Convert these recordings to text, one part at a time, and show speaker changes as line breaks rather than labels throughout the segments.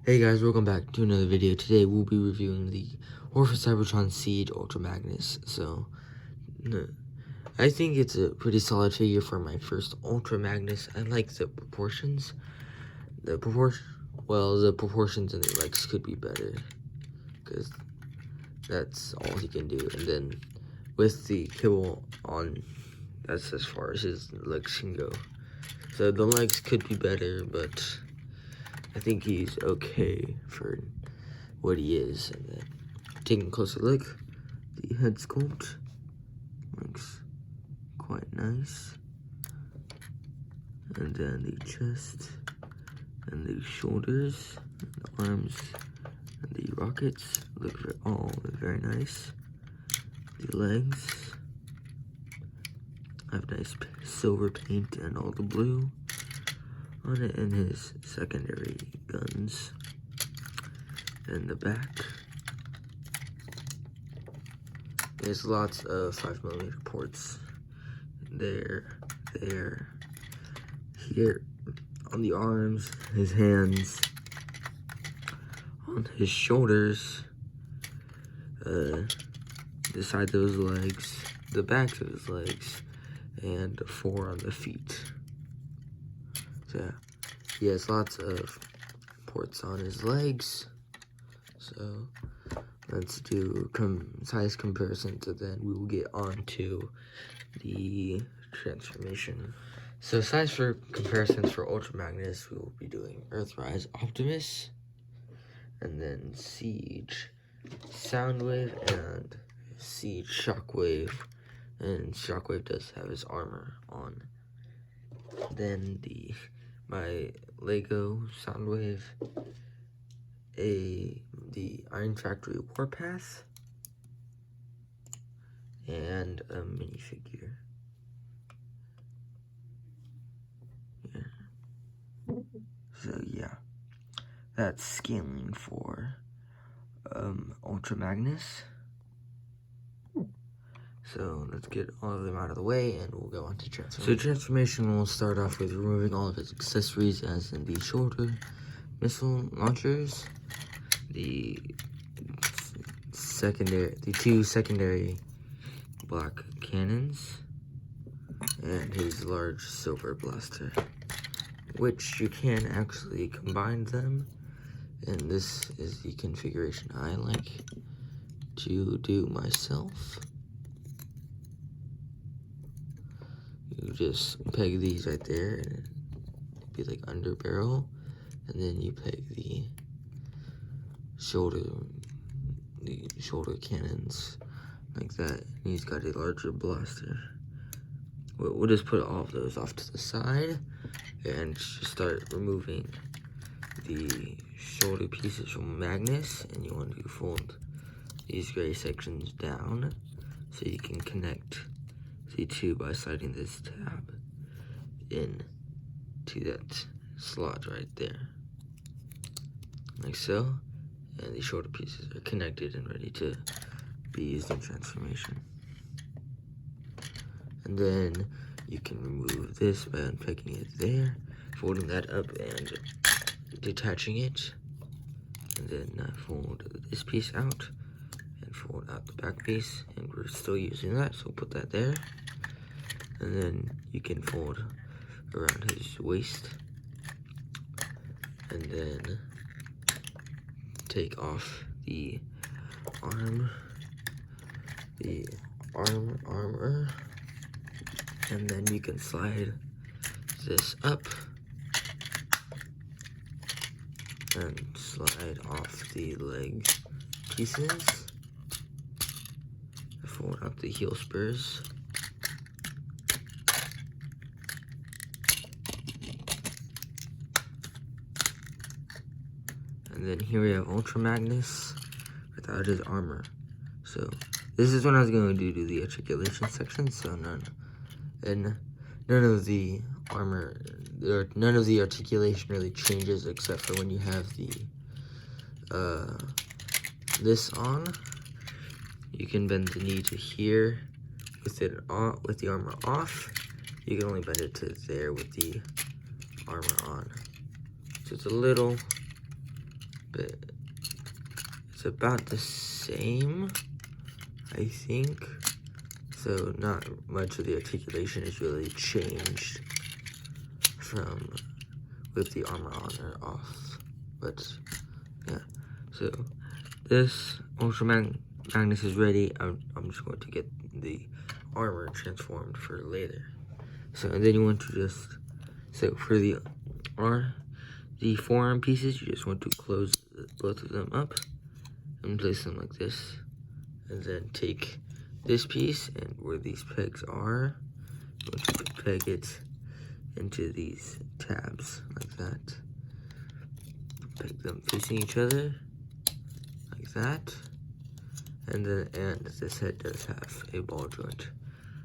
Hey guys, welcome back to another video. Today we'll be reviewing the Orphan Cybertron Siege Ultra Magnus. So, I think it's a pretty solid figure for my first Ultra Magnus. I like the proportions. The proportions in the legs could be better, because that's all he can do. And then with the kibble on, that's as far as his legs can go. So the legs could be better, but I think he's okay for what he is. And then taking a closer look, the head sculpt looks quite nice. And then the chest and the shoulders, and the arms, and the rockets look all very nice. The legs have nice silver paint and all the blue on it, and his secondary guns. And the back, there's lots of 5mm ports there, here, on the arms, his hands, on his shoulders, the sides of his legs, the backs of his legs, and 4 on the feet. So yeah, he has lots of ports on his legs. So let's do size comparisons, and then we will get on to the transformation. So size for comparisons for Ultra Magnus, we will be doing Earthrise Optimus, and then Siege Soundwave, and Siege Shockwave. And Shockwave does have his armor on. Then my Lego Soundwave, the Iron Factory Warpath, and a minifigure. Yeah. So yeah, that's scaling for Ultra Magnus. So let's get all of them out of the way, and we'll go on to transformation. So transformation will start off with removing all of his accessories, as in the shoulder missile launchers, the 2 secondary black cannons, and his large silver blaster, which you can actually combine them. And this is the configuration I like to do myself. You just peg these right there, and it'd be like under barrel, and then you peg the shoulder cannons like that. And he's got a larger blaster. We'll just put all of those off to the side and just start removing the shoulder pieces from Magnus. And you want to fold these gray sections down so you can connect the 2 by sliding this tab in to that slot right there, like so. And the shoulder pieces are connected and ready to be used in transformation. And then you can remove this by unpegging it there, folding that up and detaching it, and then fold this piece out and fold out the back piece, and we're still using that, so put that there. And then you can fold around his waist, and then take off the armor, and then you can slide this up and slide off the leg pieces, fold out the heel spurs, and then here we have Ultra Magnus without his armor. So this is when I was going to do the articulation section. So none of the armor, or none of the articulation really changes, except for when you have the this on. You can bend the knee to here with it on, with the armor off. You can only bend it to there with the armor on. So it's a little but it's about the same, I think. So not much of the articulation is really changed from with the armor on or off. But yeah, so this Ultra Magnus is ready. I'm just going to get the armor transformed for later. So and then you want to just, so for the forearm pieces, you just want to close both of them up and place them like this, and then take this piece and where these pegs are, you want to peg it into these tabs like that. Peg them facing each other like that, and this head does have a ball joint,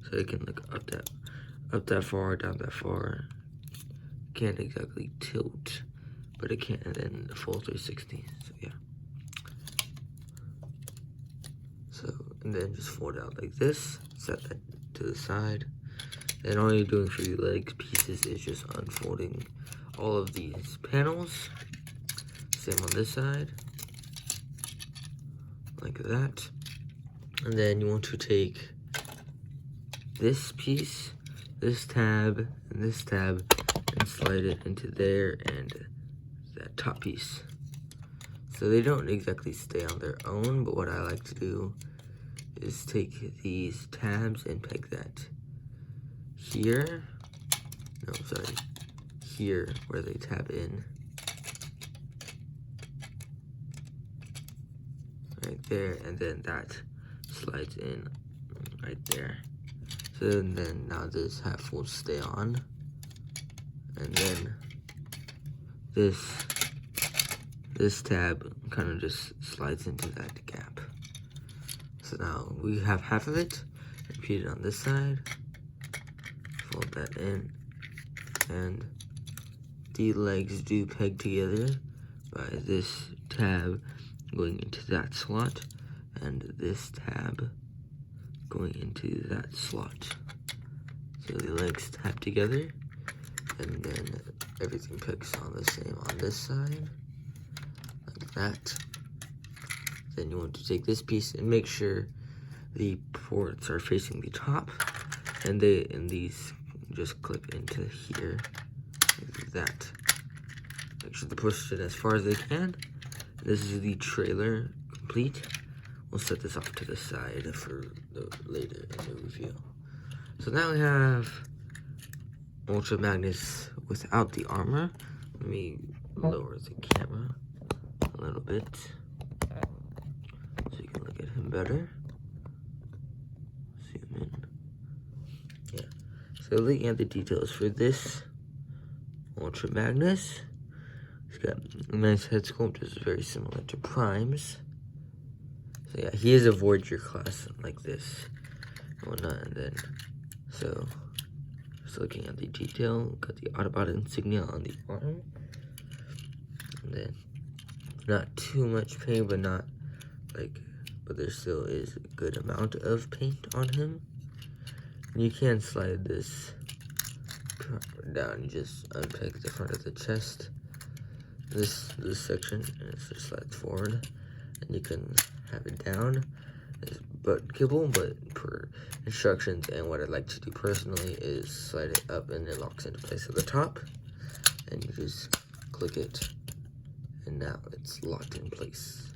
so it can look up that far, down that far. Can't exactly tilt, but it can, and then the full 360. So yeah. So and then just fold out like this. Set that to the side. And all you're doing for your leg pieces is just unfolding all of these panels. Same on this side, like that. And then you want to take this piece, this tab, and this tab, and slide it into there and that top piece. So they don't exactly stay on their own, but what I like to do is take these tabs and peg that here. No, sorry. Here, where they tab in. Right there, and then that slides in right there. So then now this half will stay on. And then this tab kind of just slides into that gap. So now we have half of it. Repeat it on this side. Fold that in. And the legs do peg together by this tab going into that slot and this tab going into that slot. So the legs tap together, and then everything pegs on the same on this side, like that. Then you want to take this piece and make sure the ports are facing the top, and these just clip into here, like that. Make sure to push it as far as they can. This is the trailer complete. We'll set this off to the side for later in the review. So now we have Ultra Magnus without the armor. Let me lower the camera a little bit so you can look at him better. Zoom in. Yeah. So looking at the details for this Ultra Magnus, he's got a nice head sculpt, which is very similar to Prime's. So yeah, he is a Voyager class like this and whatnot. And then, so just looking at the detail, got the Autobot insignia on the arm. And then, not too much paint, but not like, but there still is a good amount of paint on him. And you can slide this down, you just unpeg the front of the chest. This section, and it just slides forward, and you can have it down. It's butt kibble, but per instructions and what I like to do personally is slide it up and it locks into place at the top, and you just click it, and now it's locked in place.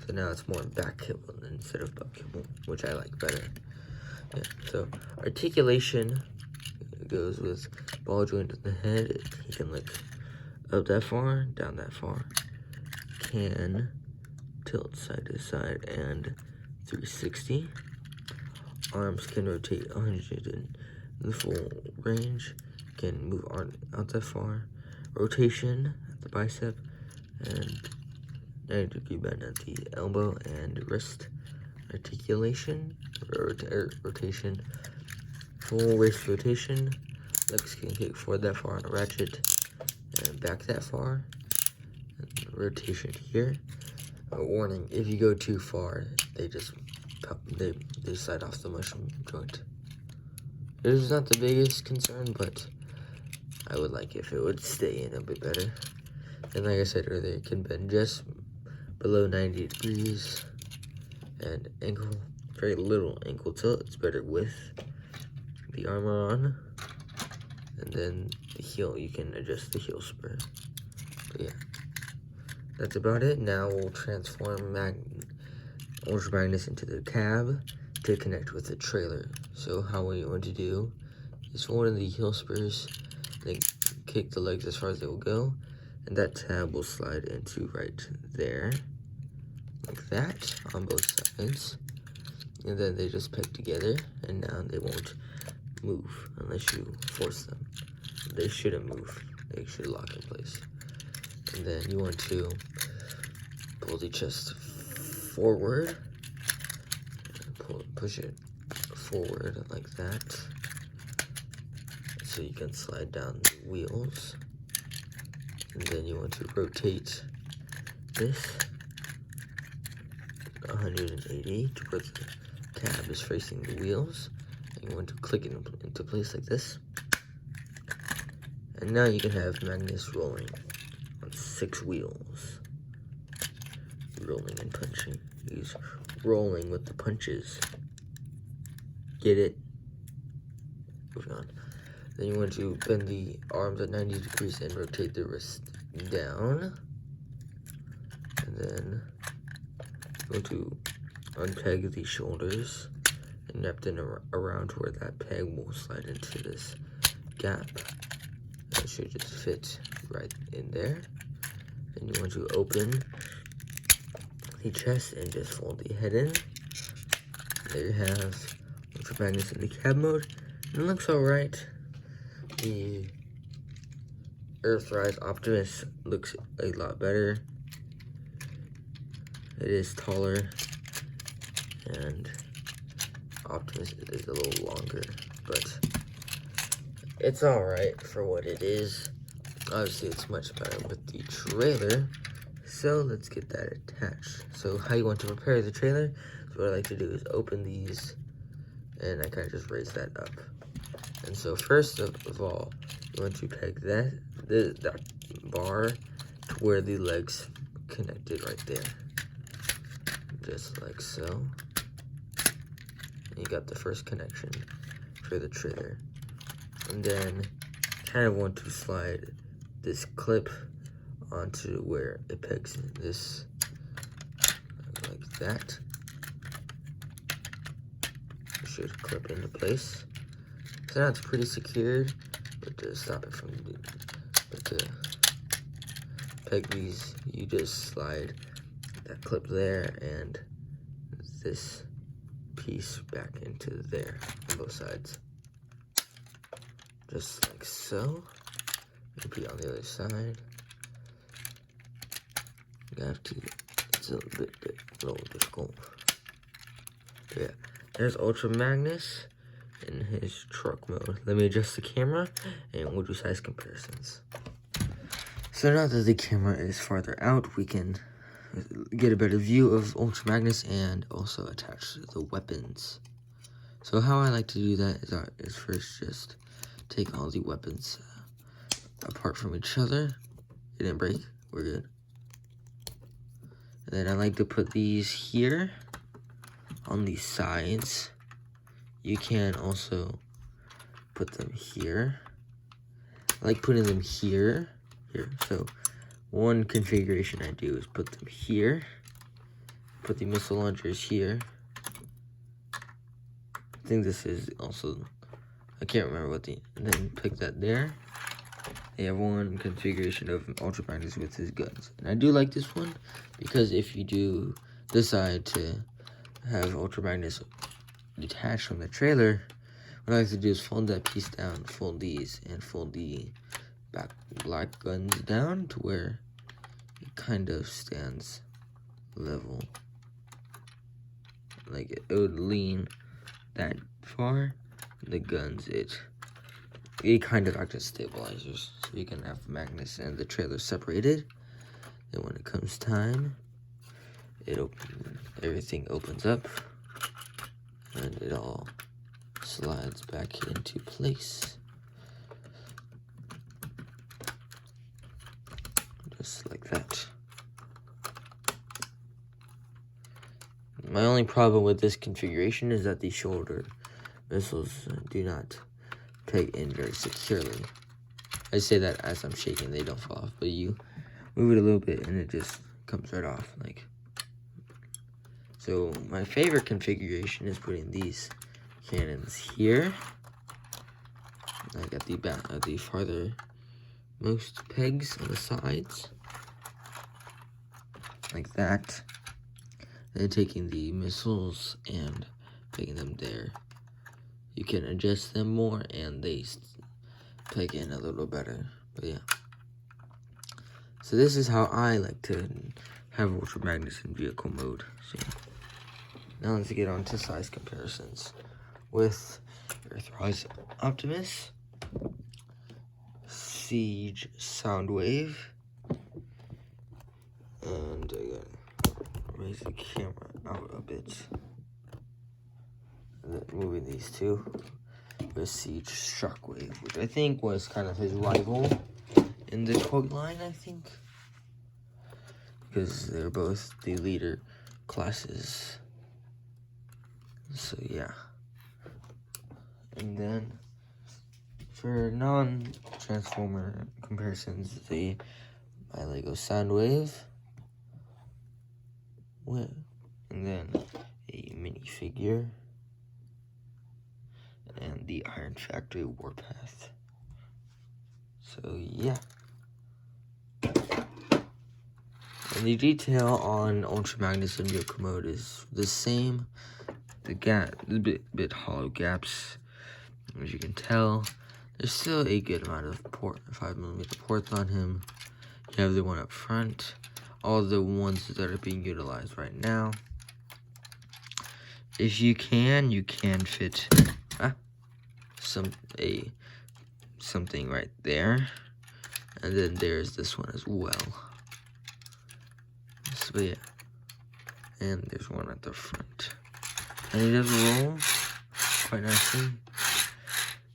So now it's more back kibble instead of butt kibble, which I like better. Yeah. So articulation goes with ball joint in the head. You can look up that far, down that far, can tilt side to side and 360. Arms can rotate 100 in the full range, can move out that far. Rotation at the bicep, and 90-degree bend at the elbow and wrist. Articulation, rotation, full waist rotation. Legs can kick forward that far on a ratchet, and back that far, and rotation here. A warning, if you go too far, they just they slide off the mushroom joint. It is not the biggest concern, but I would like if it would stay in a bit better. And like I said earlier, it can bend just below 90 degrees. And ankle, very little ankle tilt. It's better with the armor on. And then the heel, you can adjust the heel spur. But yeah, that's about it. Now we'll transform Ultra Magnus into the cab to connect with the trailer. So how what you want to do is fold in the heel spurs, then kick the legs as far as they will go, and that tab will slide into right there, like that, on both sides. And then they just peg together, and now they won't move unless you force them. They shouldn't move. They should lock in place. And then you want to pull the chest forward, push it forward like that, so you can slide down the wheels. And then you want to rotate this 180 to where the cab is facing the wheels. And you want to click it into place like this. And now you can have Magnus rolling on 6 wheels. Rolling and punching. He's rolling with the punches. Get it? Moving on. Then you want to bend the arms at 90 degrees and rotate the wrist down. And then go to unpeg the shoulders and wrap them around to where that peg will slide into this gap. It should just fit right in there. And you want to open the chest and just fold the head in. There you have Ultra Magnus in the cab mode. And it looks alright. The Earthrise Optimus looks a lot better. It is taller, and Optimus is a little longer, but it's alright for what it is. Obviously, it's much better with the trailer, so let's get that attached. So how you want to prepare the trailer, so what I like to do is open these, and I kind of just raise that up. And so first of all, you want to peg that bar to where the legs connected right there. Just like so. And you got the first connection for the trailer. And then kind of want to slide this clip onto where it pegs this, like that. It should clip into place. So now it's pretty secured, but to stop it from, but to peg these, you just slide that clip there and this piece back into there on both sides. Just like so. Maybe on the other side. You have to, it's a little difficult. But yeah, there's Ultra Magnus in his truck mode. Let me adjust the camera and we'll do size comparisons. So now that the camera is farther out, we can get a better view of Ultra Magnus and also attach the weapons. So how I like to do that is first just take all the weapons apart from each other. It didn't break, we're good. And then I like to put these here on the sides. You can also put them here. I like putting them here. So one configuration I do is put them here. Put the missile launchers here. I think this is also, I can't remember what and then pick that there. They have one configuration of Ultra Magnus with his guns. And I do like this one because if you do decide to have Ultra Magnus detached from the trailer, what I like to do is fold that piece down, fold these, and fold the back black guns down to where it kind of stands level. Like it would lean that far. The guns, it kind of acts as stabilizers. So you can have Magnus and the trailer separated. Then when it comes time, everything opens up and it all slides back into place. just like that. My only problem with this configuration is that the shoulder missiles do not peg in very securely. I say that as I'm shaking, they don't fall off, but you move it a little bit and it just comes right off. So my favorite configuration is putting these cannons here, like at the back, at the farther most pegs on the sides, like that. And then taking the missiles and putting them there. You can adjust them more and they peg in a little better, but yeah. So this is how I like to have Ultra Magnus in vehicle mode. So now let's get on to size comparisons with Earthrise Optimus, Siege Soundwave, and I gotta raise the camera out a bit. And then moving these two with Siege Shockwave, which I think was kind of his rival in the toy line, I think, because they're both the leader classes. So yeah. And then for non-Transformer comparisons, my Lego Soundwave, and then a minifigure, and the Iron Factory Warpath. So yeah. And the detail on Ultra Magnus and vehicle mode is the same. The bit hollow gaps, as you can tell. There's still a good amount of 5mm ports on him. You have the one up front, all the ones that are being utilized right now. If you can fit something right there, and then there's this one as well. So yeah, and there's one at the front, and it does roll quite nicely.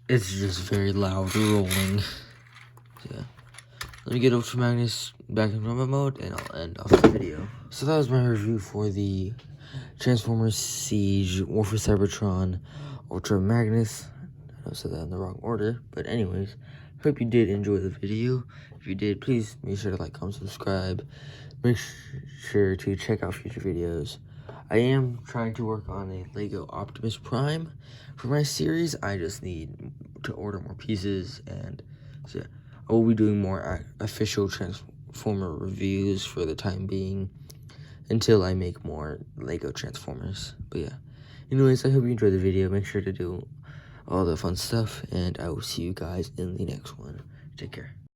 It's just very loud rolling. So yeah, let me get Ultra Magnus back in normal mode, and I'll end off the video. So that was my review for the Transformers Siege War for Cybertron Ultra Magnus. I said that in the wrong order, but anyways, hope you did enjoy the video. If you did, please make sure to like, comment, subscribe. Make sure to check out future videos. I am trying to work on a Lego Optimus Prime for my series. I just need to order more pieces, and so yeah, I will be doing more official Transformer reviews for the time being until I make more Lego Transformers. But yeah, anyways, I hope you enjoyed the video. Make sure to do all the fun stuff, and I will see you guys in the next one. Take care.